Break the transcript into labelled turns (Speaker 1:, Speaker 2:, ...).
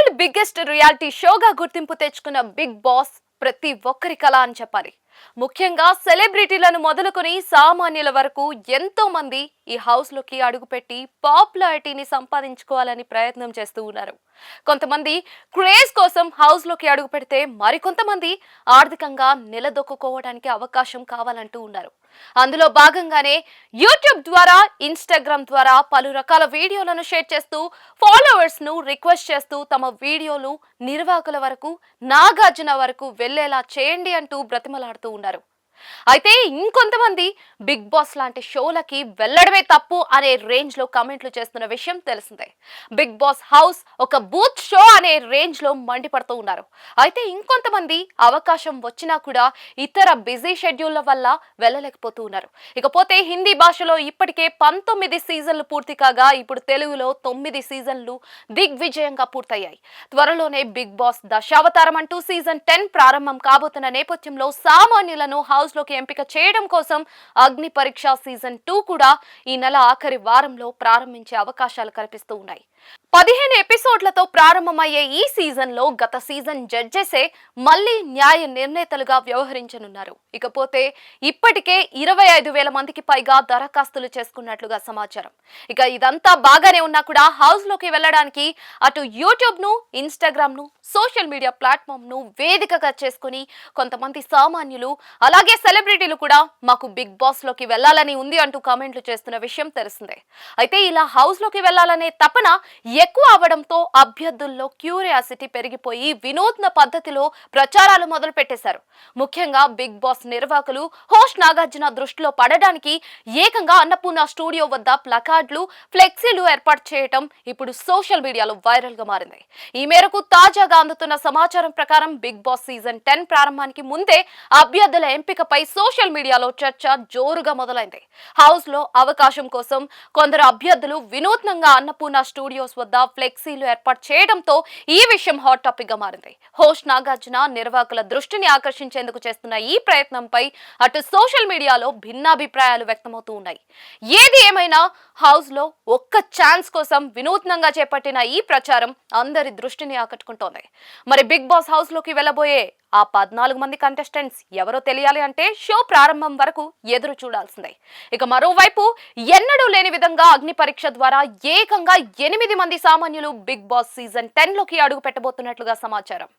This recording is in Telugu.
Speaker 1: వరల్డ్ బిగ్గెస్ట్ రియాలిటీ షోగా గుర్తింపు తెచ్చుకున్న బిగ్ బాస్ ప్రతి ఒక్కరి కళ అని చెప్పాలి. ముఖ్యంగా సెలబ్రిటీలను మొదలుకొని సామాన్యుల వరకు ఎంతో మంది ఈ హౌస్ లోకి అడుగుపెట్టి పాపులారిటీని సంపాదించుకోవాలని ప్రయత్నం చేస్తూ ఉన్నారు. కొంతమంది క్రేజ్ కోసం హౌస్ లోకి అడుగు పెడితే మరికొంతమంది ఆర్థికంగా నిలదొక్కుకోవడానికి అవకాశం కావాలంటూ ఉన్నారు. అందులో భాగంగానే యూట్యూబ్ ద్వారా, ఇన్స్టాగ్రామ్ ద్వారా పలు రకాల వీడియోలను షేర్ చేస్తూ ఫాలోవర్స్ ను రిక్వెస్ట్ చేస్తూ తమ వీడియోలు నిర్వాహకుల వరకు, నాగార్జున వరకు వెళ్లేలా చేయండి అంటూ బ్రతిమలాడుతూ ఉన్నారు. అయితే ఇంకొంతమంది బిగ్ బాస్ లాంటి షోలకి వెళ్లడమే తప్పు అనే రేంజ్ లో కామెంట్లు చేస్తున్న విషయం తెలిసిందే. బిగ్ బాస్ హౌస్ ఒక బూత్ షో అనే రేంజ్ లో మండిపడుతూ ఉన్నారు. అయితే ఇంకొంతమంది అవకాశం వచ్చినా కూడా ఇతర బిజీ షెడ్యూళ్ల వల్ల వెళ్ళలేకపోతూ ఉన్నారు. ఇకపోతే హిందీ భాషలో ఇప్పటికే 19 సీజన్లు పూర్తి కాగా ఇప్పుడు తెలుగులో 9 సీజన్లు దిగ్విజయంగా పూర్తయ్యాయి. త్వరలోనే బిగ్ బాస్ దశావతారం అంటూ సీజన్ 10 ప్రారంభం కాబోతున్న నేపథ్యంలో సామాన్యులను హౌస్ లోకి ఎంపిక చేయడం కోసం అగ్ని పరీక్ష సీజన్ 2 కూడా ఈ నెల ఆఖరి వారంలో ప్రారంభించే అవకాశాలు కనిపిస్తూ ఉన్నాయి. 15 ఎపిసోడ్లతో ప్రారంభమయ్యే ఈ సీజన్ లో గత సీజన్ జడ్జెసే మళ్లీ న్యాయ నిర్ణేతలుగా వ్యవహరించనున్నారు. ఇకపోతే ఇప్పటికే 25,000 మందికి పైగా దరఖాస్తులు చేసుకున్నట్లుగా సమాచారం. ఇక ఇదంతా బాగానే ఉన్నా కూడా హౌస్ లోకి వెళ్లడానికి అటు యూట్యూబ్ ను, ఇన్స్టాగ్రామ్ ను, సోషల్ మీడియా ప్లాట్ఫామ్ ను వేదికగా చేసుకుని కొంతమంది సామాన్యులు అలాగే సెలబ్రిటీలు కూడా మాకు బిగ్ బాస్ లోకి వెళ్లాలని ఉంది అంటూ కామెంట్లు చేస్తున్న విషయం తెలిసిందే. అయితే ఇలా హౌస్ లోకి వెళ్లాలనే తపన ఎక్కువ అవడంతో అభ్యర్థుల్లో క్యూరియాసిటీ పెరిగిపోయి వినూత్న పద్ధతిలో ప్రచారాలు మొదలు పెట్టేశారు. ముఖ్యంగా బిగ్ బాస్ నిర్వాహకులు హోస్ట్ నాగార్జున దృష్టిలో పడడానికి ఏకంగా అన్నపూర్ణ స్టూడియో వద్ద ప్లకార్డులు, ఫ్లెక్సీలు ఏర్పాటు చేయడం ఇప్పుడు సోషల్ మీడియాలో వైరల్ గా మారింది. ఈ మేరకు తాజాగా అందుతున్న సమాచారం ప్రకారం బిగ్ బాస్ సీజన్ 10 ప్రారంభానికి ముందే అభ్యర్థుల ఎంపికపై సోషల్ మీడియాలో చర్చ జోరుగా మొదలైంది. హౌస్ లో అవకాశం కోసం కొందరు అభ్యర్థులు వినూత్నంగా అన్నపూర్ణ స్టూడియోస్ వద్ద ఫ్లెక్సీలు ఏర్పాటు చేయడంతో ఈ విషయం హాట్ టాపిక్ గా మారింది. హోస్ట్ నాగార్జున నిర్వాహకుల దృష్టిని ఆకర్షించేందుకు చేస్తున్న ఈ ప్రయత్నంపై అటు సోషల్ మీడియాలో భిన్నాభిప్రాయాలు వ్యక్తమవుతూ ఉన్నాయి. ఏది ఏమైనా హౌస్ లో ఒక్క ఛాన్స్ కోసం వినూత్నంగా చేపట్టిన ఈ ప్రచారం అందరి దృష్టిని ఆకట్టుకుంటోంది. మరి బిగ్ బాస్ హౌస్ లోకి వెళ్లబోయే ఆ 14 మంది కంటెస్టెంట్స్ ఎవరో తెలియాలి అంటే షో ప్రారంభం వరకు ఎదురు చూడాల్సిందే. ఇక మరోవైపు ఎన్నడూ లేని విధంగా అగ్ని పరీక్ష ద్వారా ఏకంగా 8 మంది సామాన్యులు బిగ్ బాస్ సీజన్ 10 లోకి అడుగు పెట్టబోతున్నట్లుగా సమాచారం.